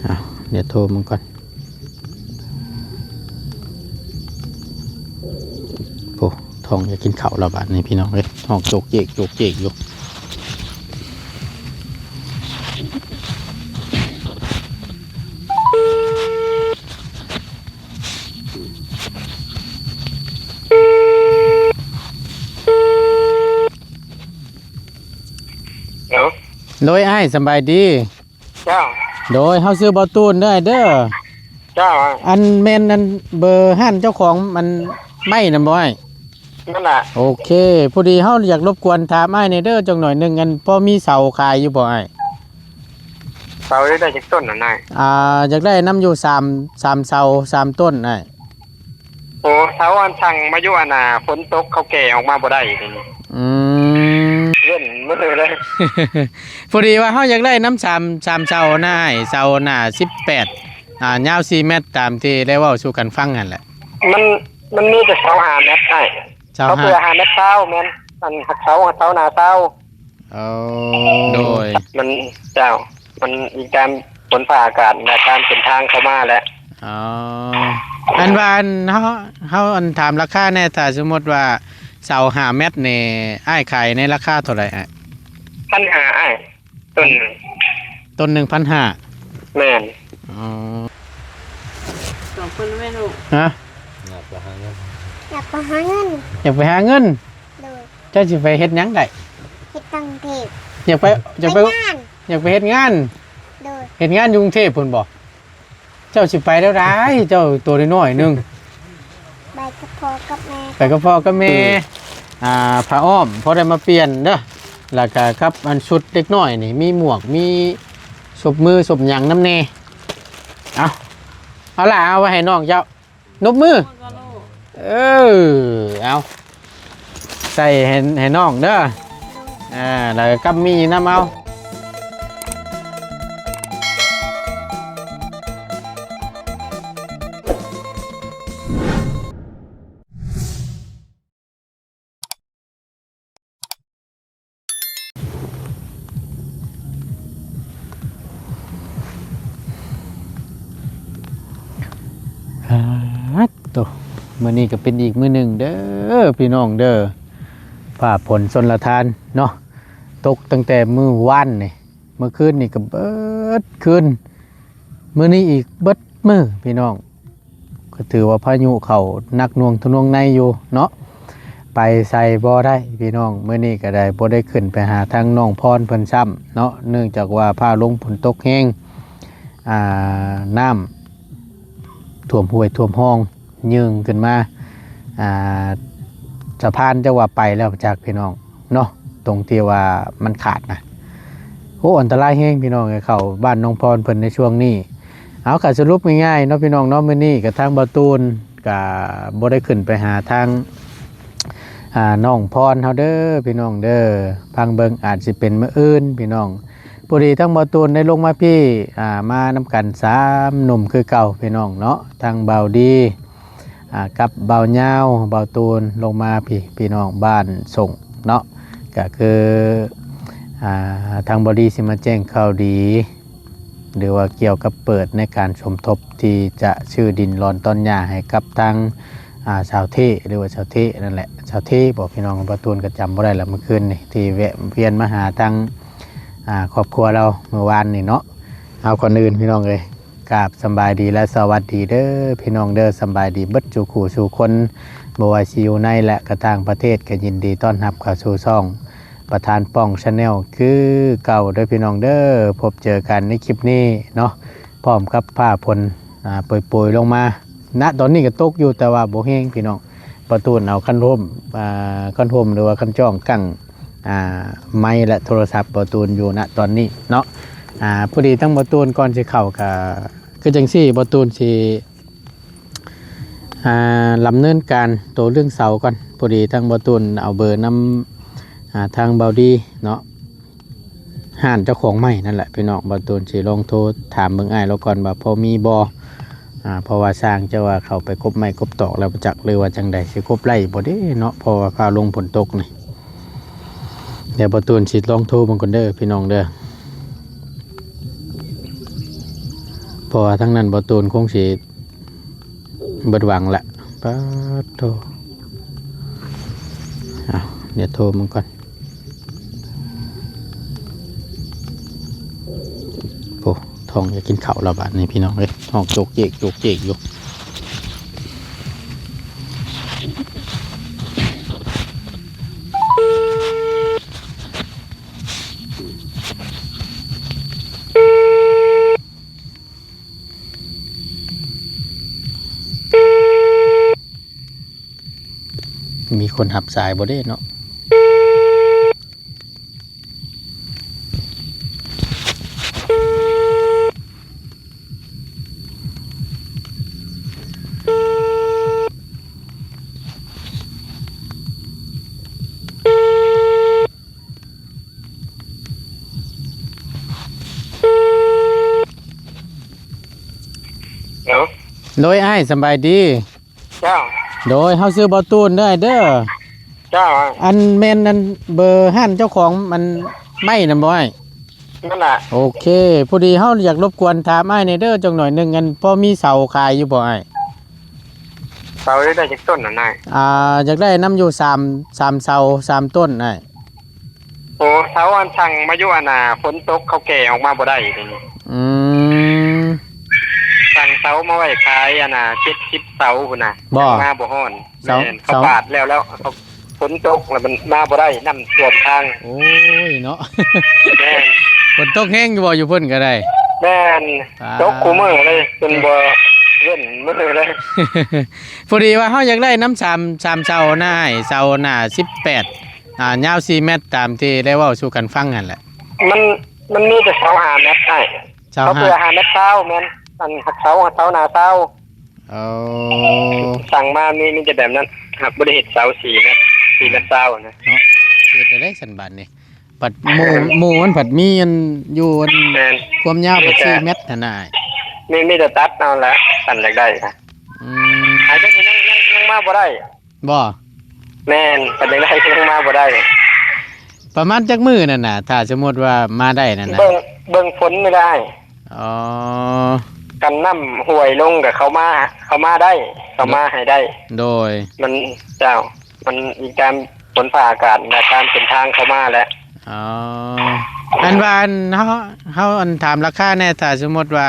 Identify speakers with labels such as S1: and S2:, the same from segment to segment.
S1: เอาเดี๋ยวโทรมันก่อนโอ้ทองอยากกินข้าวระบาดนี่พี่น้องเลยทองโจกเจกโจกเจกอยู่โดยอ้ายสบายดี
S2: เจ้า
S1: โดยเฮาซื้อบ่ตูนเด้อเด้อ
S2: เจ้า
S1: อันแม่นอันเบอร์ห้านเจ้าของมันไม่นำบ่อ้าย
S2: นั่นแหละ
S1: โอเคพอดีเฮาอยากรบกวนถามอ้ายในเด้อจังหน่อยหนึงอันพอมีเสาขายอยู่บ่อ้าย
S2: เสาได้จากต้นน่ะนาย
S1: อยากได้น้ำอยู่3เสา3ต้นอ้าย
S2: โอ้เสาอันสั่งมาอยู่อันน่ะฝนตกเขาแก่ออกมาบ่ได้นี่เล่นมื้อเลย
S1: พอดีว่าเฮาอยากได้น้ำ3เสาหน้าอ้ายเสาหน้า18ยาว4เมตรตามที่ได้เว้าสู่กันฟังนั่นแหละ
S2: มันมีแต่เสา5เมตรได้เขาเพื่อ5เมตรเสาแม่นมันเสาหน้าเสา
S1: โดย
S2: มันเจ้ามันมีการฝนฟ้าอากาศและการเส้นทางเข้ามาแหละ
S1: อันว่าเฮาอันถามราคาแน่ถ้าสมมติว่าเสา5เมตรนี่อ้ายขายในราคาเท่าไหร่อ่ะ
S2: 1,500อ้าย
S1: ต้น 1,500
S2: แม่น
S3: 2คนแม่ลูก
S1: ฮะ
S3: อยากไปหาเงิน
S1: อยากไปหาเงินเจ้าสิไปเฮ็ดหยังได้
S4: เฮ็ดตังเทพ
S1: อยากไปเฮ็ดงานเฮ็ดงานอยู่กรุงเทพพุ่นบ่เจ้าสิไปแล้วได้เจ้าตัวน้อยๆนึง
S4: ไปกับพ่อกับแม่
S1: ไปกับพ่อกับแม่ผ้าอ้อมพอได้มาเปลี่ยนเด้อแล้วก็ครับอันชุดเด็กน้อยนี่มีหมวกมีศพมือศพหยังน้ำแน่เอาล่ะเอาไว้ให้น้องเจ้านบมือเอาใส่ให้น้องเด้อแล้วก็กับมีน้ำเอาตัวมื้อนี้ก็เป็นอีกมื้อหนึ่งเด้อพี่น้องเด้อฝ่าฝนชลทานเนาะตกตั้งแต่มื้อวานนี่เมื่อคืนนี่ก็เบิดคืนมื้อนี้อีกเบิดมื้อพี่น้องก็ถือว่าพายุเข้านักหน่วงทะนวงในอยู่เนาะไปใส่บ่ได้พี่น้องมื้อนี้ก็ได้บ่ได้ขึ้นไปหาทางน้องพรเพิ่นซ้ำเนาะเนื่องจากว่าพาลงฝนตกแห้งน้ำท่วมห้วยท่วมห้องยืงขึ้นมาสะพานจะว่าไปแล้วจากพี่น้องเนาะตรงที่ว่ามันขาดนะโอ้อันตรายแห้งพี่น้องเขาบ้านน้องพรเพิ่นในช่วงนี้เอาค่ะสรุปง่ายๆเนาะพี่น้องเนาะมื้อนี้กับทางบ่ตูนกับบ่ได้ขึ้นไปหาทางน้องพรเฮาเด้อพี่น้องเด้อพังเบิ่งอาจสิเป็นมื้ออื่นพี่น้องพอดีทั้งบ่ตูนได้ลงมาพี่มานำกัน3หนุ่มคือเก่าพี่น้องเนาะทางเบาดีกับเบาเงาเบาตูนลงมาพี่น้องบ้านส่งเนาะก็คือทางบอดี้สิมาแจ้งข่าวดีหรือว่าเกี่ยวกับเปิดในการสมทบที่จะชื่อดินรอนต้นหญ้าให้กับทางชาวเทหรือว่าชาวเทนั่นแหละชาวเทบอกพี่น้องเบาตูนก็จำบ่ได้แล้วเมื่อคืนนี่ที่แวะเวียนมาหาทางครอบครัวเราเมื่อวานนี่เนาะเอาคนอื่นพี่น้องเลยกราบสบายดีและสวัสดีเด้อพี่น้องเด้อสบายดีเบิดจูขู่สู่คนบ่ว่าสิอยู่ในและกระทางประเทศก็ยินดีต้อนรับเข้าสู่ช่องประธานป้องชาแนลคือเก่าเด้อพี่น้องเด้อพบเจอกันในคลิปนี้เนาะพร้อมกับผ้าพลโปรยๆลงมาณตอนนี้ก็ตกอยู่แต่ว่าบ่แห้งพี่น้องประตูเอาคันร่มหรือว่าคันจ้องกั้งไม้และโทรศัพท์ประตูอยู่ณตอนนี้เนาะพอดีทั้งประตูก่อนสิเข้ากับคือจังซี่ประตูสิลำเนินการตัวเรื่องเสาก่อนพอดีทั้งประตูเอาเบอร์นำทางเบาดีเนาะห่านเจ้าของไม้นั่นแหละพี่น้องประตูสิลองโทรถามเบิ่งอ้ายเราก่อนว่าพอมีบ่เพราะว่าสร้างจะว่าเขาไปกบไม้กบตอกแล้วจักเลยว่าจังใดสิกบไร่บ่ได้เนาะเพราะว่าฟ้าลงฝนตกนี่เดี๋ยวประตูสิลองโทรเบิ่งก่อนเด้อพี่น้องเด้อ เพราะว่าทั้งนั้นบ่ตูนคงสิเบิดหวังละปะโทเอาเดี๋ยวโทรมันก่อนโอ้ท้องอยากกินข้าวและบาดนี้พี่น้องเอ้ยท้องโจกเจกโจกเจกอยู่มีคนหับสายบ่ได้เนาะ
S2: เดี๋ยว
S1: โดยอ้ายสำบายดี
S2: เจ้า
S1: โดยเฮาซื้อบ่ตูนได้เด้อ
S2: เจ้า
S1: อันแม่นอันเบอร์ห้านเจ้าของมันไม่นำบ่อ้าย
S2: นั่นแหละ
S1: โอเคพอดีเฮาอยากรบกวนถามอ้ายในเด้อจังหน่อยหนึงอันพอมีเสาขายอยู่บ่อ้าย
S2: เสาได้จากต้นน่ะนาย
S1: อยากได้น้ำอยู่3เสา3ต้นอ้าย
S2: โอ้เสาอันสั่งมาอยู่อันน่ะฝนตกเขาแก่ออกมาบ่ได้นี่
S1: อืม
S2: สั่งเสามาไว้ขายอันน่ะ70เสาพุ่นน่ะ
S1: บ่
S2: มาบ่ฮ้อน
S1: เสา
S2: แม่นเขาปาดแล้วเขาฝนตกแล้วมันมาบ่ได้น้ำท่วมทาง
S1: โอ้ยเนาะ
S2: แม่น
S1: ฝนตกแห้งอยู่บ่อยู่เพิ่นก็ได้
S2: แม่น
S1: ปาด
S2: ตกคู่มือเลยจนบ่เว้นมือเลย
S1: พอดีว่าเฮาอยากได้น้ำ3เสาหน้าอ้ายเสาหน้า18ยาว4เมตรตามที่ได้เว้าสู่กันฟังนั่นแหละ
S2: มันมีแต่เสาหาเมตรได้
S1: เสา
S2: เขา
S1: ห้า
S2: เพื่อหาเมตรเช้าแม่นอันหักเสาหนาเสา
S1: เอา
S2: สั่งมามีแต่แบบนั้นหักบ่ได้เฮ็ดเสา4เมตร4เมตรเสานะ
S1: เนาะเฮ็ดได้สันบัดนี่ปัดหมู่มันผัดมีอันอยู่อัน
S2: แม่น
S1: ความยาวผัด4เมตรนั่นน่ะ
S2: มีแต่ตัดเอาละสั่นอยากได้ค่ะ
S1: อืม
S2: หายไปยังมาบ่ได้
S1: บ่
S2: แม่นสั่นอยากได้ยังมาบ่ได้
S1: ประมาณจักมื้อนั่นน่ะถ้าสมมุติว่ามาได้นั่นน่ะ
S2: เบิ่งฝนไม่ได้
S1: อ๋อ
S2: กันน้ำห่วยลงกับเขามาได้เขามาให้ได้
S1: โดย
S2: มันเจ้า มันมีการฝนฟ้าอากาศและการเป็นทางเข้ามาแล้ว
S1: อ๋ออันว่าอันเฮาอันถามราคาแน่ถ้าสมมุติว่า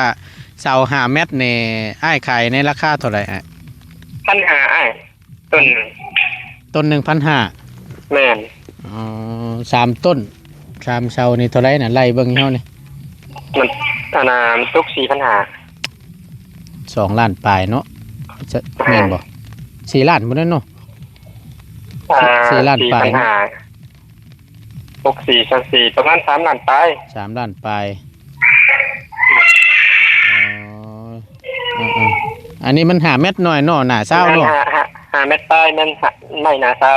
S1: เสา5เมตรนี่อ้ายขายในราคาเท่าไหร่อ่ะ
S2: ปัญหาอ้ายต้น
S1: ต้น 1,500
S2: แม่น
S1: อ๋อ3ต้น3เสานี่เท่าไหร่น่ะไล่เบิ่งเฮานี่
S2: มันมันตุก
S1: 2ล้านปลายเนาะจะแม่นบ่4ล้านบ่ได้เนาะ
S2: 4,500
S1: 4ล้านปลาย
S2: 64ประมาณ3ล้านปลาย
S1: 3ล้านปลายอ๋ออันนี้มัน5เมตรหน่อยเนาะหน้าเศร้าเนาะ
S2: หาเม็ดปลายมันไม่หนาเศร้า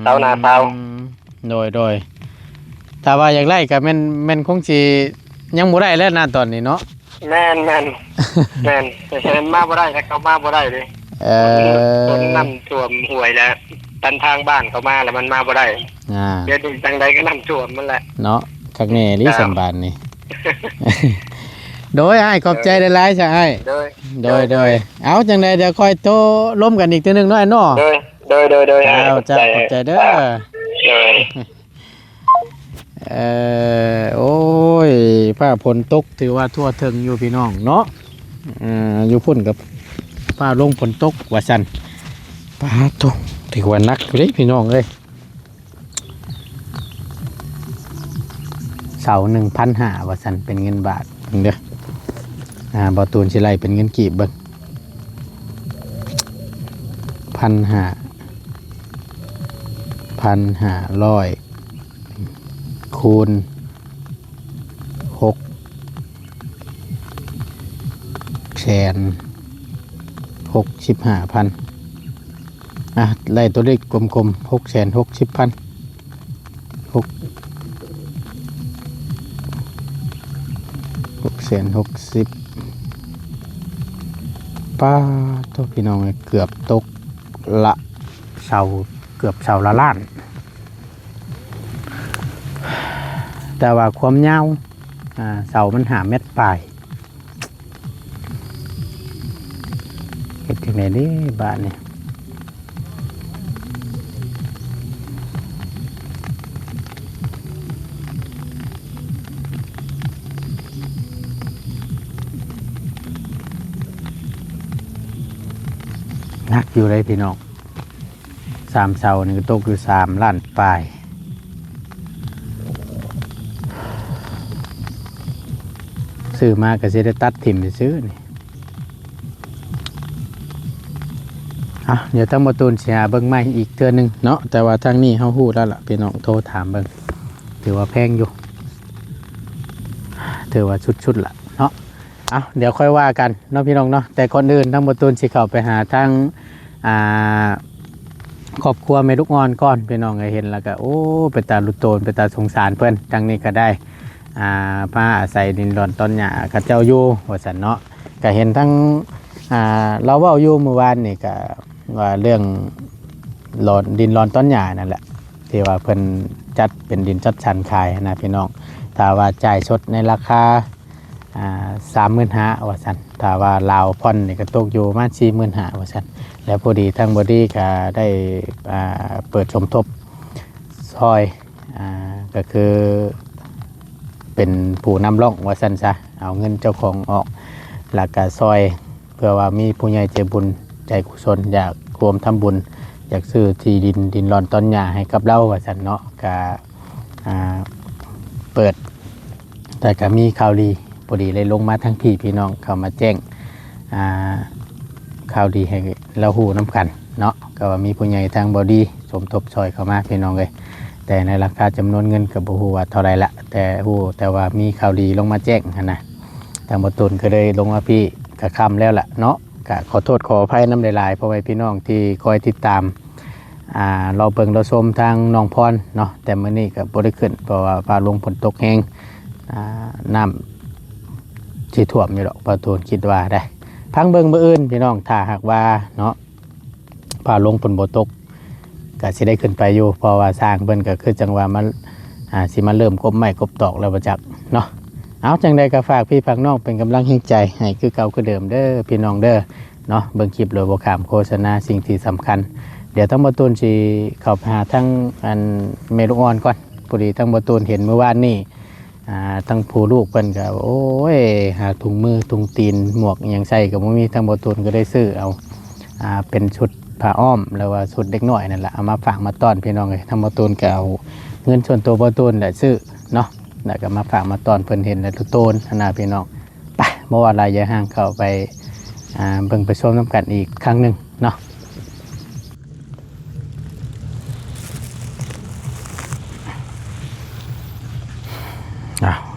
S2: เสาหนาเศร้า
S1: โดยถ้าว่าอยากไล่ก็แม่นคงสิยังบ่ได้แล้วนะตอนนี้เนาะ
S2: แม่นแต่มาบ่ได้ถ้าเขามาบ่ได้เลยต้นน้ำท่วมห่วยแล้วตันทางบ้านเขามาแล้วมันมาบ่ได้เดี๋ยวดูจังใดก็น้ำท่วมมันแหละ
S1: เนาะคักแน่ลิสันบานนี่ โดยอ้ายขอบใจหลายๆจ้ะอ้ายโดยเอาจังไดเดี๋ยวค่อยโทรล้มกันอีกทีนึงเนาะไอ้เนาะ
S2: โดย
S1: เอาจ้ะขอบใจเด้อโอ้ยฟ้าฝนตกถือว่าทั่วถึงอยู่พี่น้องเนาะอยู่พุ่นกับฟ้าลงฝนตกว่าซั่นฟ้าตกถือว่านักอยู่เด้พี่น้องเอ้ยเสา1,500ว่าซั่นเป็นเงินบาทเด้อบ่ตูนสิไล่เป็นเงินกีบเบิ่ง1,500คูณ665,000ไล่ตัวเลขกลมๆ660,000 660,000ป้าตัวพี่น้องเกือบตกละเสาเกือบเสาละล้านแต่ว่าความยาวเสามัน5เมตรปลาย ฮ็ดจังได๋ดิบ้านนี่นักอยู่เลยพี่น้อง3เสานี่ก็ตกอยู่3ล้านปลายซื้อมาก็สิได้ตัดถิ่มไปซื้อนี่เดี๋ยวทั้งหมดตูนเสียเบิ่งใหม่อีกเทื่อนึงเนาะแต่ว่าทางนี้เฮาฮู้แล้วล่ะพี่น้องโทรถามเบิ่งถือว่าแพงอยู่ถือว่าชุดๆล่ะเนาะเดี๋ยวค่อยว่ากันเนาะพี่น้องเนาะแต่ก่อนอื่นทั้งหมดตูนสิเข้าไปหาทางครอบครัวแม่ลูกอ่อนก่อนพี่น้องเห็นแล้วก็โอ้เป็นตาลุโตนเป็นตาสงสารเพิ่นจังนี้ก็ได้มาอาศัยดินรอนต้นหญ้ากับเจ้าอยู่ว่าซั่นเนาะก็เห็นทั้งเราเว้าอยู่เมื่อวานนี่ก็ว่าเรื่องดินรอนต้นหญ้านั่นแหละที่ว่าเพิ่นจัดเป็นดินจัดสรรขายนะพี่น้องถ้าว่าจ่ายสดในราคา35,000ว่าซั่นถ้าว่าลาวผ่อนนี่ก็ตกอยู่ประมาณ45,000ว่าซั่นแล้วพอดีทางบอดี้ก็ได้เปิดสมทบซอยก็คือเป็นผู้นำร่องว่าซั่นซะเอาเงินเจ้าของออกแล้วก็ซอยเพื่อว่ามีผู้ใหญ่ใจบุญใจกุศลอยากรวมทำบุญอยากซื้อที่ดินรอนต้นหญ้าให้กับเราว่าซั่นเนาะก็เปิดแต่ก็มีข่าวดีพอดีเลยลงมาทั้งพี่น้องเข้ามาแจ้งข่าวดีให้เราหูน้ำกันเนาะก็ว่ามีผู้ใหญ่ทางบอดี้สมทบซอยเข้ามาพี่น้องเลยแต่ในราคาจำนวนเงินกับบ่ฮู้ว่าเท่าไรละแต่ว่ามีข่าวดีลงมาแจ้งนะทางบ่ตุนก็เลยลงมาพี่กะค่ำแล้วล่ะเนาะก็ขอโทษขออภัยน้ำหลายๆเพราะว่าพี่น้องที่คอยติดตามเราเบิ่งเราชมทางน้องพรเนาะแต่มื้อนี้ก็บ่ได้ขึ้นเพราะว่าฟ้าลงฝนตกแห้งน้ำสิท่วมอยู่ดอกบ่ตุนคิดว่าได้พังเบิ่งมื้ออื่นพี่น้องถ้าหากว่าเนาะฟ้าลงฝนบ่ตกก็สิได้ขึ้นไปอยู่เพราะว่าสร้างเพิ่นก็คือจังว่ามันสิมาเริ่มกบไม้กบตอกแล้วบ่จักเนาะเอาจังใดก็ฝากพี่ฝากน้องเป็นกำลังใจให้คือเก่าคือเดิมเด้อพี่น้องเด้อเนาะเบิ่งคลิปโดยบ่ข้ามโฆษณาสิ่งที่สำคัญเดี๋ยวทั้งบ่ตูนสิเข้าไปหาทั้งเมลูกอ่อนก่อนพอดีทั้งบ่ตูนเห็นเมื่อวานนี้ทั้งผู้ลูกเพิ่นก็โอ้ยหาถุงมือถุงตีนหมวกหยังใส่ก็บ่มีทั้งบ่ตูนก็ได้ซื้อเอาเป็นชุดผ้าอ้อมแล้วว่าชุดเด็กน้อยนั่นแหละเอามาฝากมาต้อนพี่น้องเลยทั้งบ่ตูนก็เอาเงินส่วนตัวบ่ตูนแหละซื้อเนาะแล้วก็มาฝากมาต้อนเพิ่นเห็นแล้วทุกตูนนะพี่น้องไปเมื่อวานลายอย่าห่างเข้าไปเบิ่งไปชมน้ำกันอีกครั้งหนึ่งเนาะ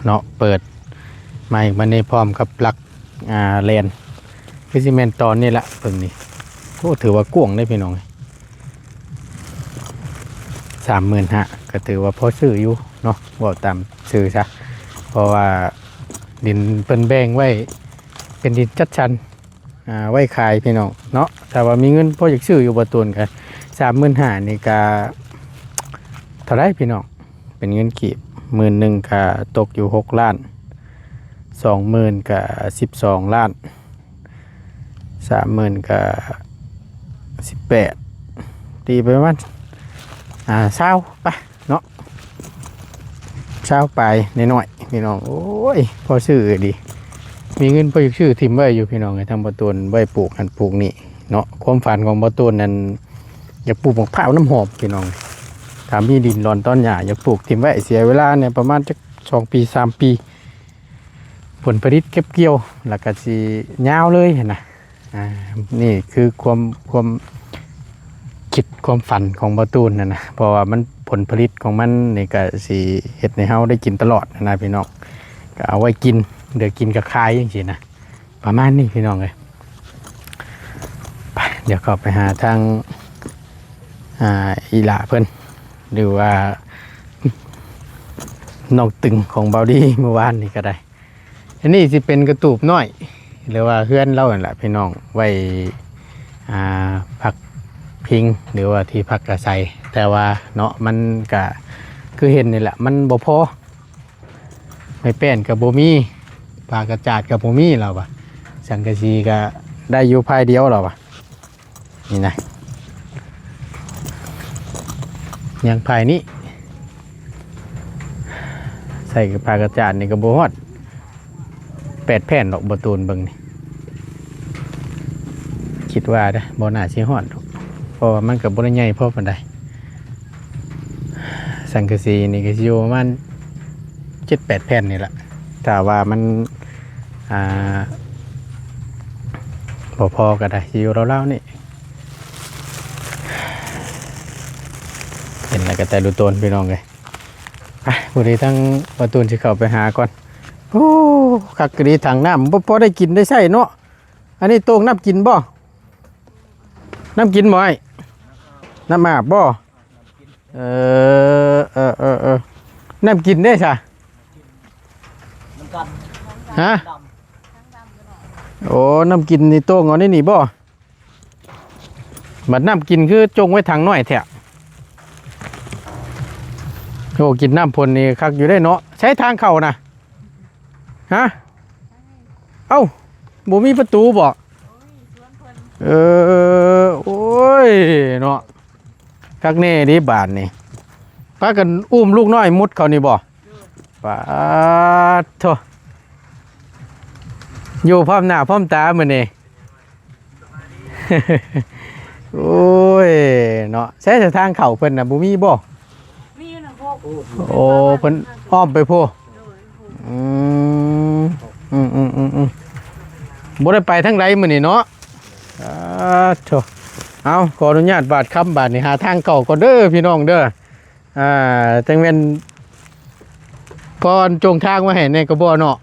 S1: เนาะเปิดไมค์มาในพร้อมกับปลั๊กเลนคือซีเมนต์ตอนนี้ละเพิ่งนี่ก็ถือว่ากว้างได้พี่น้อง35,000ก็ถือว่าพอซื้ออยู่เนาะว่าตามซื้อซะเพราะว่าดินเปิ้นแบ่งไว้เป็นดินจัดชันไว้ขายพี่น้องเนาะแต่ว่ามีเงินพออยากซื้ออยู่บ่ตูนกัน35,000นี่ก็เท่าไรพี่น้องเป็นเงินกีบ10,000ก็ตกอยู่6ล้าน20,000ก็12ล้าน30,000ก็18ตีไปประมาณ20ไปเนาะ20ไปน้อยๆพี่น้องโอ้ยพอซื้อดีมีเงินพออยากซื้อทิ่มไว้อยู่พี่น้องให้ทำบ่ตูนไว้ปลูกหันปลูกนี่เนาะความฝันของบ่ตูนนั้นอยากปลูกมะพร้าวน้ำหอมพี่น้องถ้ามีดินรอนต้นหญ้าอยากปลูกทิ่มไว้เสียเวลาเนี่ยประมาณจัก2ปี3ปีผลผลิตเก็บเกี่ยวแล้วก็สิยาวเลยเห็นนะนี่คือความคิดความฝันของบ่ตูนนะเพราะว่ามันผลผลิตของมันนี่ก็สิเฮ็ดให้เฮาได้กินตลอดนะพี่น้องก็เอาไว้กินเดี๋ยวกินกับคายจังซี่นะประมาณนี้พี่น้องเอ้ยไปเดี๋ยวเข้าไปหาทางอีหล่าเพิ่นหรือว่าน้องตึงของเบาดีเมื่อวานนี่ก็ได้อันนี้สิเป็นกระตูบน้อยหรือว่าเฮือนเล่านั่นแหละพี่น้องไว้พักพิงหรือว่าที่พักอาศัยแต่ว่าเนาะมันก็คือเห็นนี่แหละมันบ่พอไม่แป้นกับบ่มีปากกระจาดกับบ่มีเราปะสังกะสีก็ได้อยู่ภายเดียวเราปะ นี่นะยังภายนี้ใส่ผ้ากระจาดนี่ก็บ่ฮอด8 แผ่นดอกบ่ตูนเบิ่งนี่คิดว่าเด้อบ่น่าสิฮอดดอกเพราะว่ามันก็บ่ได้ใหญ่พอปานใดสังกะสีนี่ก็สิอยู่ประมาณ7-8 แผ่นนี่ล่ะถ้าว่ามันพอก็ได้สิอยู่ราวๆนี่เห็นแล้วก็แต่ดูตนพี่น้องเลยไปบุรีทั้งประตูสิเข้าไปหาก่อนโอ้คักกะดีถังน้ำบ่พอได้กินได้ใช่เนาะอันนี้โต้งน้ำกินบ่น้ำกินบ่ไอ้น้ำอาบบ่น้ำกินได้ใช่ฮะโอ้น้ำกินนี่โต้งเอานี่บ่บัดน้ำกินคือจงไว้ถังน้อยแท้โอ้กินน้ำพลนี่คักอยู่ได้เนาะใช้ทางเข้านะฮะเอ้าบ่มีประตูบ่โอ้ยเนาะคักแน่ดิบาทนี่พากันอุ้มลูกน้อยมุดเขานี่บ่ปาดโธ่อยู่พร้อมหน้าพร้อมตามื้อนี้โอ้ยเนาะใช้ทางเข้าเพิ่นน่ะบ่มีบ่โอ้เพิ่นอ้อมไปพูบ่ได้ไปทางใดมื้อนี้เนาะโธ่เอาขออนุญาตบาดคำบาดนี่หาทางเก่าก่อนเด้อพี่น้องเด้อจังแม่นก่อนจงทางมาให้ในกระบ่เนาะ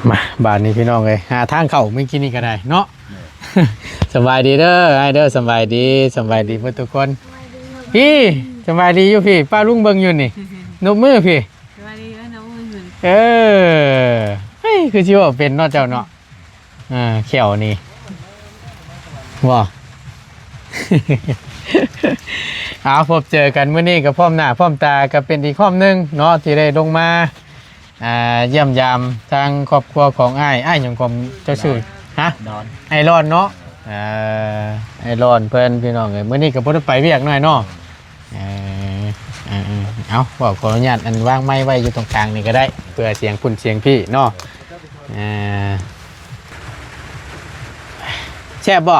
S1: มาบาดนี้พี่น้องเอ้ยหาทางเข้าไม่กินนี่ก็ได้เนาะสบายดีเด้อไอ้เด้อสบายดีเพื่อนทุกคนพี่สบายดีอยู่พี่ป้าลุงเบิ่งอยู่นี่นกมือพี่
S3: สวัสดีน้องมือ
S1: เฮ้ยคือชิว่าเป็นเนาะเจ้าเนาะเขียวนี่ว้า เอาพบเจอกันเมื่อนี้กับพร้อมหน้าพร้อมตาก็เป็นอีกข้อมนึงเนาะที่ได้ลงมาเยี่ยมยามทางครอบครัวของอ้ายอย่างผมเจ้าชื่อฮะไอรอนเนาะไอรอนเพื่อนพี่น้องเลยเมื่อนี้กับพ่อไปเรียกหน่อยเนาะเอาบอกขออนุญาตอันว่างไม้ไว้อยู่ตรงกลางนี่ก็ได้เพื่อเสียงพุ่นเสียงพี่เนาะแซ่บบ่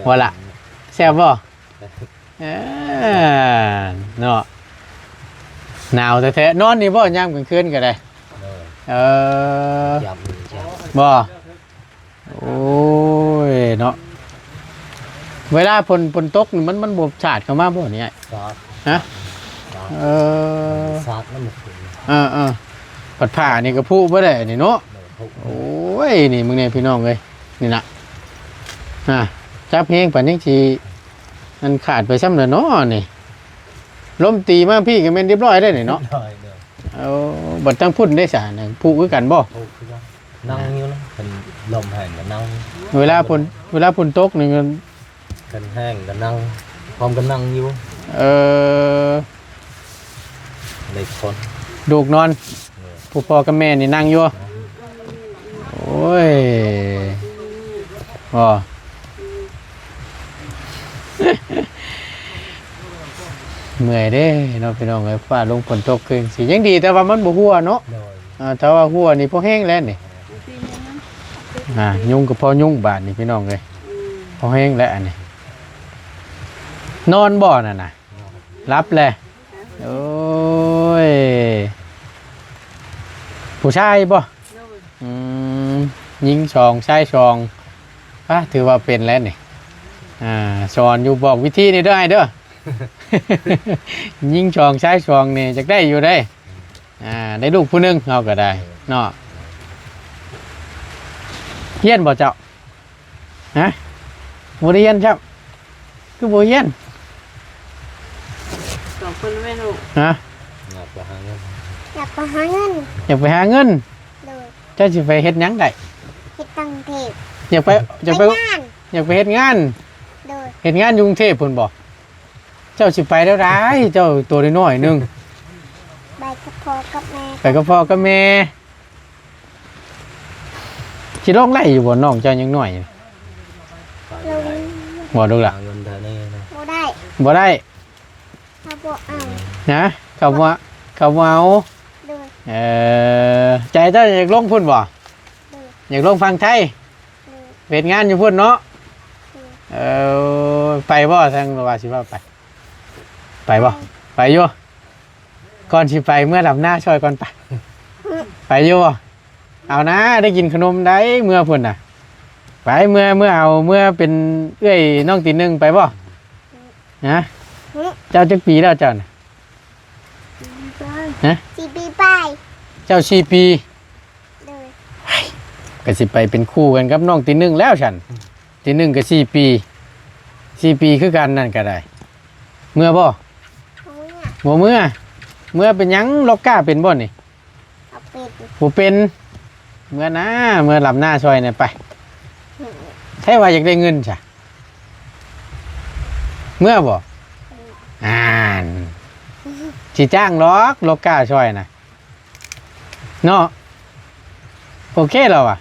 S1: ว่าละแซ่บบ่เนาะหนาวแท้ๆนอนนี่บ่ย่ำกลางคืนก็ได้บ่โอ้ยเนาะเวลาฝนตกนี่มันบ่ฉาดเข้ามาบ่เนี่ยฮะ
S3: ซาดน้ำมัน
S1: ปัดผ้านี่ก็พูดบ่ได้นี่เนาะโอ้ยนี่มึงเนี่ยพี่น้องเลยนี่นะจับเพลงป่านนี้สิมันขาดไปซ้ำเลยเนาะนี่ล้มตีมาพี่ก็แม่นเรียบร้อยได้นี่เนาะเอาบัดตั้งพุ่นได้สาน่ะพูดคือกันบ่
S3: นั่งอยู่นะเป็นลมแห้งก็นั่ง
S1: เวลาฝนตกนี่มัน
S3: กันแห้งก็นั่งพร้อมกันนั่งอยู่ในคน
S1: ดูกนอนผู้พ่อกับแม่นี่นั่งอยู่โอ้ยเมื่อยเด้เนาะพี่น้องเอ้ยฟ้าลงฝนตกขึ้นสิยังดีแต่ว่ามันบ่หัวเนาะถ้าว่าหัวนี่พอแห้งแล้วนี่ยุงก็พอยุงบาดนี่พี่น้องเอ้ยพอแห้งแล้วอันนี้นอนบ่น่ะนะรับแหละโอ้ยผู้ชายบ่ยิงชองชายชองถือว่าเป็นแล้วนี่สอนอยู่บอกวิธีนี่เด้อไอ้เด้อ ยิงชองชายชองนี่จะได้อยู่ได้ได้ลูกผู้นึงเอาก็ได้เนาะเฮียนบ่เจ้าฮะบ่ได้เฮียนครับคือบ่เฮียน
S3: สองคนไม่รู้
S1: ฮะ
S3: อยากไปหาเงิน
S4: อยากไปหาเงิน
S1: เจ้าสิไปเฮ็ดหยังได้
S4: เฮ็ดตังเทพ
S1: อยากไปเฮ็ดงานเฮ็ดงานอยู่กรุงเทพพุ่นบ่เจ้าสิไปแล้วร้ายเจ้าตัวน้อยๆนึง
S4: ไปกับพ่อกับแม่
S1: สิร้องไล่อยู่บ่น้องเจ้ายังน้อย บ่ดูล่ะ
S3: หาเงินเท่านี้นะ
S4: บ่ได้
S1: บ่ได้
S4: ถ้าบ่เอา
S1: นะเขาว่าเขาว่าเอา
S4: โดย
S1: ใจเจ้าอยากลงพุ่นบ่
S4: โดย
S1: อยากลงฟังไทย
S4: โดย
S1: เฮ็ดงานอยู่พุ่นเนาะ
S4: โดย
S1: ไปบ่ทางว่าสิว่าไป ไปบ่ไปอยู่ก่อนสิไปเมื่อดับหน้าช่วยก่อนไป ไปอยู่บ่เอานะได้กินขนมได้เมื่อพุ่นน่ะ ไปเมื่อเอาเมื่อเป็นเอ้ยน้องตีหนึ่งไปบ่นะเจ้าจักปีแล้วเจ้าน่ะฮะ
S4: 4 ปีไป
S1: เจ้า4 ปี
S4: โดย
S1: ก็สิไปเป็นคู่กันกับน้องตีหนึ่งแล้วฉันตีหนึ่งก็4 ปี4 ปีคือกันนั่นก็ได้ เมื่อบ่
S4: เอาเนี่ย
S1: บ่เมื่อเป็นหยังล็อกก้าเป็นบ่นี่
S4: เอาเป็ด
S1: บ่เป็นเมื่อนะเมื่อหลับหน้าซอยเนี่ยไปแท้ว่าอยากได้เงินจ้ะเมื่อบ่สิจ้างล็อกล็อกก้าซอยน่ะเนาะโอเคแล้วอ่ะ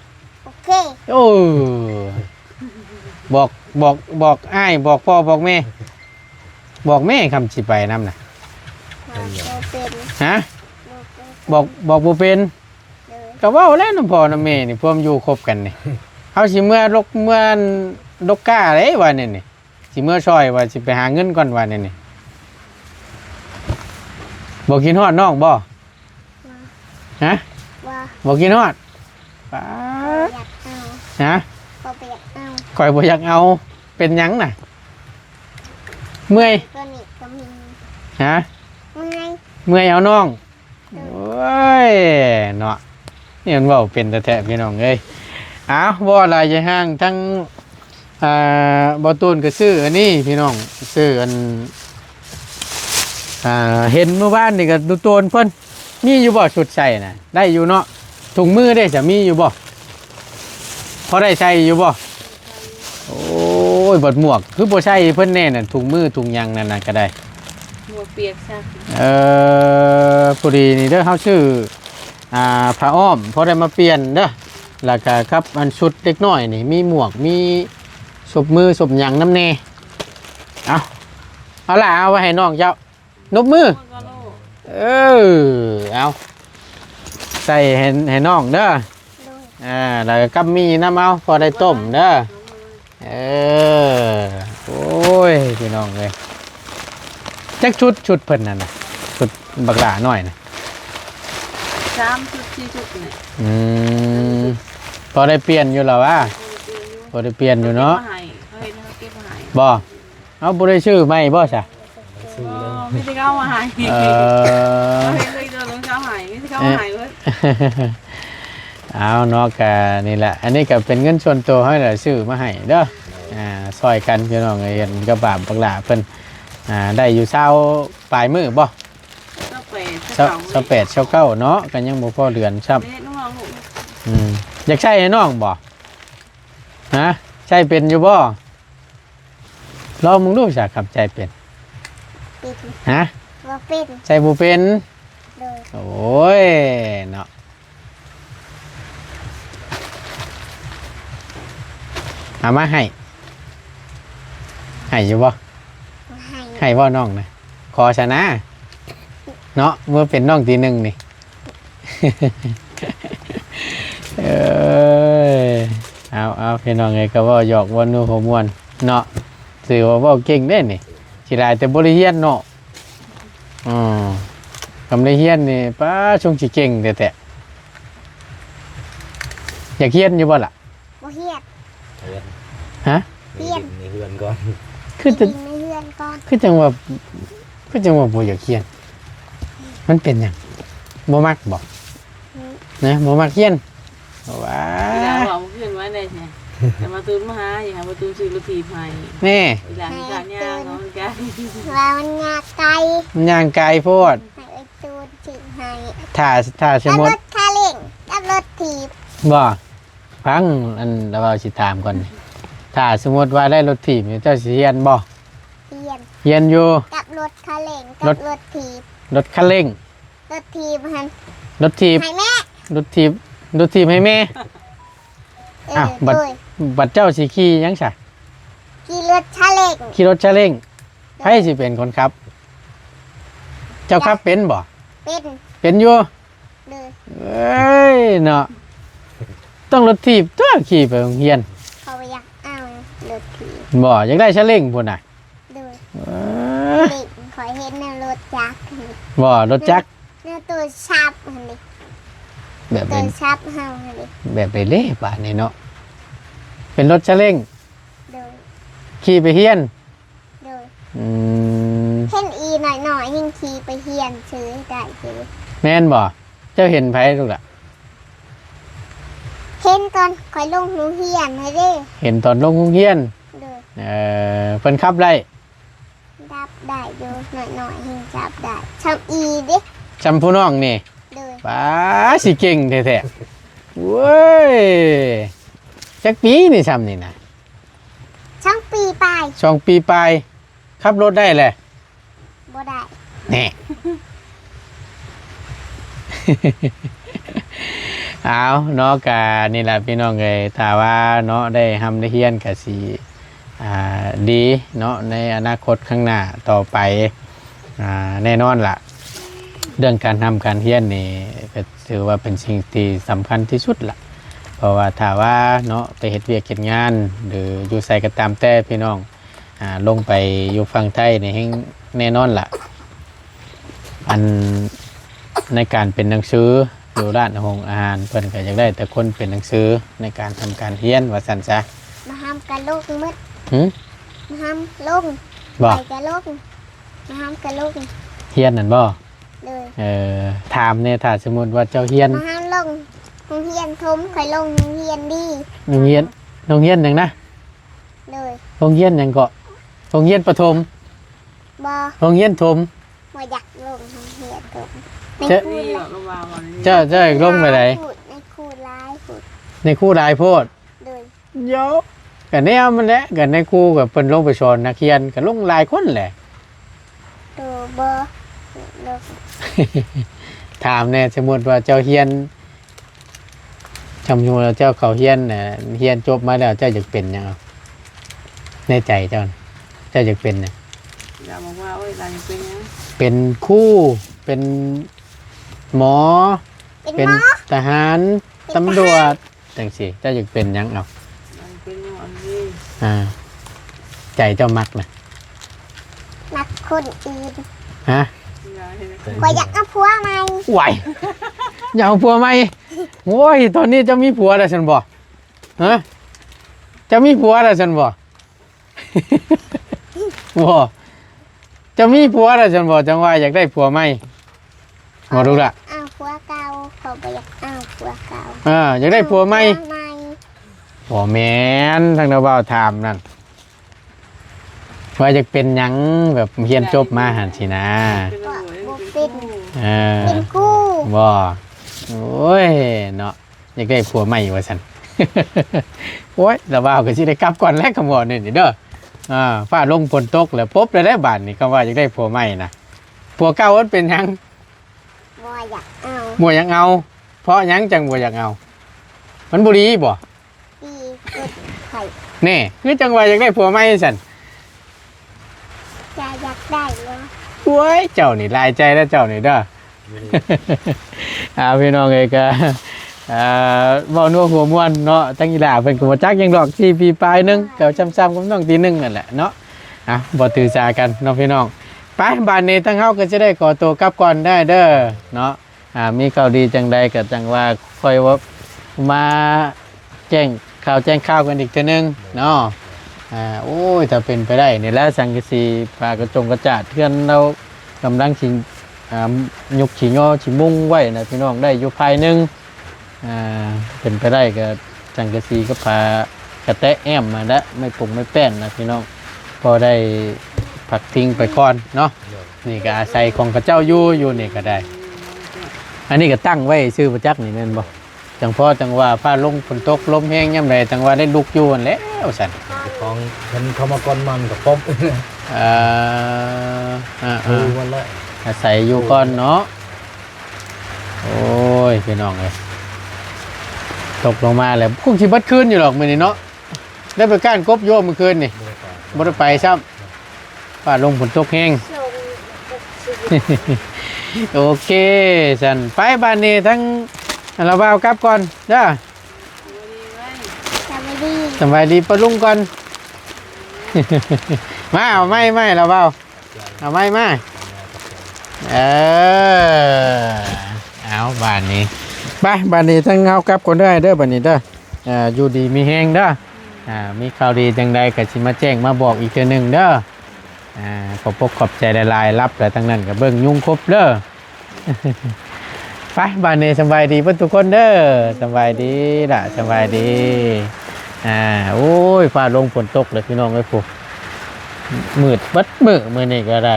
S4: โอเค
S1: โอ้บอกอ้ายบอกพ่อบอกแม่บอกแม่คำสิไปนำน่ะ
S4: เอาเป็น
S1: ฮะ
S4: บอกเป็น
S1: บอกบ่เป็น
S4: เลย
S1: ก็เว้าแล้วน้ำพ่อน้ำแม่นี่พวกมันอยู่ครบกันนี่ เฮาสิเมื่อลกก้าเด้ว่านี่นี่สิเมื่อซอยว่าสิไปหาเงินก่อนว่านี่นี่บ่กินฮอดน้องบ่ฮะ
S4: ว่า
S1: บ่กินฮอดป้า
S4: อยากเอา
S1: ฮะ
S4: บ่ไปอยากเอา
S1: ข่อยบ่อยากเอาเป็นหยังน่ะเมื่อย
S4: ตัวนี้ก็มี
S1: ฮะ
S4: เมื่อย
S1: เมื่อยเอาน้องโอ้ยเนาะนี่มันเว้าเป็นแท้ๆพี่น้องเอ้ยอ้าวบ่อะไรจะห้างทั้งบ่ตูนก็ซื้ออันนี้พี่น้องซื้ออันเห็นเมื่อวานนี่ก็ดูโตนเพิ่นมีอยู่บ่ชุดใส่น่ะได้อยู่เนาะถุงมือได้จะมีอยู่บ่พอได้ใส่อยู่บ่โอ้ยบดหมวกคือบ่ใช่เพิ่นแน่น่ะถุงมือถุงยางนั่นน่ะก็ได้
S5: หมวกเปียกซะ
S1: พอดีนี่เด้อเฮาชื่อผ้าอ้อมพอได้มาเปลี่ยนเด้อแล้วก็ครับอันชุดเล็กน้อยนี่มีหมวกมีศพมือศพหยังน้ำแน่เอาล่ะเอาไว้ให้น้องเจ้านบมือ
S5: ก็โล
S1: เอาใส่ให้น้องเด้อ
S4: โดย
S1: แล้วก็กับมีน้ำเอาพอได้ต้มเด้อโอ้ยพี่น้องเลยจักชุดเพิ่นนั่นน่ะชุดบักหลาหน่อยนะ
S5: 3 ชุด 4 ชุดเนี่ย
S1: พอได้เปลี่ยนอยู่แล้ววะพอได้เปลี่ยนอยู่เนาะ
S5: เขาเห็นเขาเก็บมาให้
S1: บ่เอาบ่ได้ชื่อไม่บ่ซะ
S3: ซื้อแล้ว
S5: ไม่ได้เอามาให้
S1: เอ
S5: เขา
S1: อ
S5: เห็นเลยเดินลงเช้าให้ไม่ได้เอามาให้เว้ย
S1: เอาเนาะกะนี่แหละอันนี้ก็เป็นเงินส่วนตัวให้แหละซื้อมาให้เด้อซอยกันพี่น้องเห็นกระบาบักหลาเพิ่นได้อยู่เช้าปลายมื้อบ่
S5: ก็ไป
S1: เช้า8เช้า9เนาะก็ยังบ่พอเดือนครับ
S5: ไม่ได้น้องลูก
S1: อยากใช้ให้น้องบ่ฮะใช้เป็นอยู่บ่ลองมึงดูซะครับใจเป็น
S4: ปิด
S1: ฮะ
S4: ว่าเป็น
S1: ใช้บ่เป็น
S4: โดย
S1: โอ้ยเนาะเอามาให้อยู่บ่
S4: ว่าให้
S1: ให้บ่น้องนะขอชนะเนาะเมื่อเป็นน้องทีหนึ่งนี่ เอ้ยเอาพี่น้องไงก็ว่าหยอกว่านูหัวมวนเนาะสื่อว่าเว้าเก่งได้นี่สิหลายแต่บ่ได้เรียนเนาะคำได้เรียนนี่ป้าชงสิเก่งแต่อยากเรียนอยู่บ่ล่ะ
S4: บ่เฮียด
S3: เฮือน
S1: ฮะ
S3: มีดินในเฮือนก่อน
S1: คือจะ
S4: กินในเรือนก่อน
S1: คือจังว่าบ่อยากเรียนมันเป็นหยังบ่มักบ่นะบ่มักเรียนว้า
S5: เวลาบอกขึ้นไว้ได้ใช่แต่มาตูนมาหาอย่างมาตูนซื้อรถถีบให้
S1: แม่
S5: เวลาการย่างเขาแก
S4: ว่ามันงาไก่
S1: มันย่างไกลโพด
S4: ให้ไอ้ตูนจิงให้
S1: ถ้าสม
S4: กับ
S1: มุ
S4: ร
S1: ติ
S4: ถคาเล่งกับรถถีบ
S1: บ่ฟังอันเราสิถามก่อนถ้าสมมุติว่าได้รถถีบนี่เจ้าสิเรียนบ่
S4: เรียน
S1: เรียนอยู่
S4: กับรถคาเล่ง
S1: ร
S4: กับ
S1: ถ
S4: รถถีบ
S1: รถคันเร่ง
S4: รถถีบหัน
S1: รถถีบ
S4: ให้แม่
S1: รถถีบให้แม่ อ้าวบัด
S4: โดย
S1: บัดเจ้าสิขี่หยังซะ
S4: ขี่รถชาเล็ง
S1: ขี่รถซาเล้งใครสิเป็นคนขับ เจ้าขับเป็นบ่
S4: เป็น
S1: เป็นอยู่
S4: เลย
S1: เอ้ยเนาะต้องรถถีบตัวขี่ไปโรงเรียน
S4: เขาอยากเอารถถีบ
S1: บ่อยากได้ซาเล้งพุ่นน่ะ
S4: เลย
S1: เอ้ย
S4: เด็กขอเห็นในรถจักร
S1: บ่รถจักร
S4: ในตัวชับหันดิ
S1: แบบ
S4: ตั
S1: เป็
S4: วน ชับเฮาหันดิ
S1: แบบไปเล่บาดนี้เนาะเป็นรถซาเล้ง
S4: เลย
S1: ขี่ไปเฮียน
S4: เลย
S1: อืม
S4: เห็นอีหน่อยๆยิ่งขี่ไปเฮียนซื้อได้ซื้อ
S1: แม่นบ่เจ้าเห็นไผลูกล่ะ
S4: เห็นตอนคอยลงหูเฮียนให้เด้
S1: เห็นตอนลงโรงเรียน
S4: เลย
S1: เพิ่นขับได้
S4: ดับได้อยู่หน่อยๆยิ่งจับได้ชับอีเด้
S1: จำผู้น้องนี่
S4: เลย
S1: ป้าสิเก่งแท้ๆเว้ยจักปีนี่ซ้ำนี่นะ
S4: ช่างปีปลาย
S1: 2 ปีปลายขับรถได้แหละ
S4: บ่ได้
S1: แน่ เอาเนาะกะนี่แหละพี่น้องเอ้ยถ้าว่าเนาะได้ทำได้เฮียนกะสิดีเนาะในอนาคตข้างหน้าต่อไปแน่นอนล่ะ เรื่องการทำการเฮียนนี่ก็ถือว่าเป็นสิ่งที่สำคัญที่สุดล่ะ เพราะว่าถ้าว่าเนาะไปเฮ็ดเวียกเฮ็ดงาน หรืออยู่ใส่ก็ตามแต่พี่น้องลงไปอยู่ฝั่งไทยนี่แฮงแน่นอนล่ะ อันในการเป็นหนังสืออยู่ร้านอาหารเพิ่นก็อยากได้แต่คนเป็นหนังสือในการทำการเรียนว่าซั่นซะ
S4: มาห้ามกะลูกมืด
S1: หึ
S4: มาห้ามลง
S1: บ่
S4: ไปกะลูกมาห้ามกะลูก
S1: เรียนนั่นบ่
S4: เลย
S1: ถามเนี่ยถ้าสมมุติว่าเจ้าเรียน
S4: มาห้ามลงโรงเรียนทมคอยลงโรงเรียนดี
S1: โรงเรียนหยังนะ
S4: เลย
S1: โรงเรียนหยังก็โรงเรียนประถม
S4: บ่
S1: โรงเรียนถม
S4: บ่อยากลงโรงเรียนทมใน
S1: เจ๊
S4: คู
S5: นี่
S4: ห
S5: หร
S4: ลา
S5: อกระวาวอันนี้
S1: เจ้าอยากลงไปไหน
S4: ในคูร้ายพูด
S1: ในครู่หลายโพด
S4: เลย
S1: เยอะก็แนวมันแหละก็ในครู่ก็เพิ่นลงไปสอนนักเรียนก็ลงหลายคนแหละ
S4: ตัวบ่ลง
S1: ถามแน่สมมุติว่าเจ้าเรียนชมอยู่แล้วเจ้าเขาเรียนน่ะเรียนจบมาแล้วเจ้าอยากเป็นหยังเอาในใจเจ้าน่ะเจ้าอยากเป็นน่ะ
S5: อยากบอกว่าโอ้ยหลานเป็นยัง
S1: เป็นครูเป็นหมอ
S4: เป็น
S1: เป็น
S4: หมอ
S1: ทหารตำรวจจังซี่เจ้าอยากเป็นหยังเอา
S5: หลานเป็นยังอันนี้
S1: ใจเจ้ามักนะ
S4: นักคนอื่น
S1: ฮะ
S5: อยากเห็น
S4: ก็อยากเอาผัวใหม่
S1: ไหวอย่าเอาผัวไหมโอ้ยตอนนี้เจะมีผัวแล้วฉันบอกฮะจะมีผัวแล้วฉันบอก บ่จะมีผัวแล้วฉันบอกจังว่าอยากได้ผัวไหมหมดรู้ละ
S4: เอาผัวเก่าเขาบ่อยากเอาผัวเก่า
S1: อยากได้ผัวไหม
S4: ผัวใหม่
S1: ผัวแม่นทางเราเบาถามนั่นว่าจะเป็นหยังแบบเรียนจบมาหันสินะ
S5: เป็นหวยเป็นคู่
S1: เออ
S4: เป็นกู้
S1: บ่โอ้ยเนาะอยากได้ผัวใหม่ว่าฉัน โอ้ยแต่ว่าก็สิได้กลับก่อนแลกคำว่านี่เด้อฟ้าลงฝนตกแล้วปุ๊บแล้วได้บาดนี่คำว่าอยากได้ผัวใหม่นะผัวเก่ามันเป็นหยัง
S4: บ่อยากเอา
S1: บ่อยากเอา เพราะหยังจังบ่อยากเอา มันบ่ดีบ่
S4: ดีกดไข่
S1: แน่คือจังว่าอยากได้ผัวใหม่ซั่น
S4: จะอยากได้เนาะ
S1: โอ้ยเจ้านี่ลายใจแล้วเจ้านี่เด้อ พี่น้องเอ้ยก็เว้านัวหัวม่วนเนาะตั้งอีหล่าเพิ่นก็บ่จักหยังดอกที่ปีปลายนึงก็ซ้ำๆกับน้องตีนึงนั่นแหละเนาะบ่ถือสากันเนาะพี่น้องไปบ้านนี้ทั้งเฮาก็จะได้ขอตัวกลับก่อนได้เด้อเนาะมีข่าวดีจังใดก็จังว่าค่อยว่ามาแจ้งข่าวกันอีกเทื่อนึงเนาะโอ้ยถ้าเป็นไปได้นี่แหละสังกะสีพากระจงกระจาดเพื่อนเรากำลังสิยกขี้งอสิมุ่งไว้นะพี่น้องได้อยู่ภายหนึงเป็นไปได้ก็สังกะสีก็พากระแตะแอมมาแล้วไม่ปรุงไม่แป้นนะพี่น้องพอได้ผักทิ้งไปก่อนเนาะนี่ก็อาศัยของพระเจ้าอยู่นี่ก็ได้ อันนี้ก็ตั้งไว้ชื่อประจักษ์นี่แม่นบ่จังพ่อจังว่าฟ้าลงฝนตกลมแห้งย่ำใดจังว่าได้ลุกอยู่นั่นแหล้วสั่น
S3: ของเพิ่นเข้ามาก่อนมันกับป๊อบ ดูวันละ
S1: อาศัยอยู่ก่อนเนาะโอ้ยพี่น้องเลยตกลงมาแล้วคงสิบัดคืนอยู่หรอกมื้อนี้เนาะได้ไปก้านกบโยมเมื่อคืนนี่
S3: บรรยากาศ
S1: บ่ได้ไปซ้ำฟ้าลงฝนตกแห้ง
S4: ส่งกับชีวิต
S1: โอเคฉันไปบ้านนี้ทั้งเราเบากลับก่อนเด้อ
S4: สวัสดี
S1: สบายดีปะลุงก่อน มาเอาไม่เราเบาเอาไม่เออเอาบ้านนี้ไปบ้านนี้ทั้งเฮากลับก่อนเด้อเด้อบ้านนี้เด้ออยู่ดีมีแฮงเด้อมีข่าวดีจังใดก็สิมาแจ้งมาบอกอีกเทื่อหนึงเด้อขอบใจหลายๆรับแล้วทั้งนั้นก็เบิ่งยุ่งครบเด้อ ไปบ้านนี้สบายดีเพื่อนทุกคนเด้อสบายดีล่ะสบายดีโอ้ยฟ้าลงฝนตกเลยพี่น้องไอ้พวกมืดบัดมือนี่ก็ได้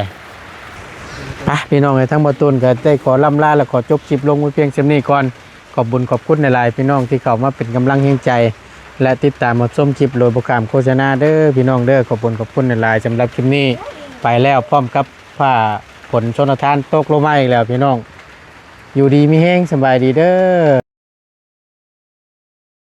S1: ไปพี่น้องไอ้ทั้งบตุนก็ได้ขอล่ำลาและขอจบคลิปลงไว้เพียงเท่านี้ก่อนขอบบุญขอบคุณในไลน์พี่น้องที่เข้ามาเป็นกำลังแห่งใจ และติดตามมาชมคลิปโดยโปรแกรมโฆษณาเด้อพี่น้องเด้อขอบบุญขอบคุณในไลน์สำหรับคลิปนี้ไปแล้วพร้อมกับผ้าฝนชนทานตกลงมาอีกแล้วพี่น้องอยู่ดีมีแห้งสบายดีเด้อ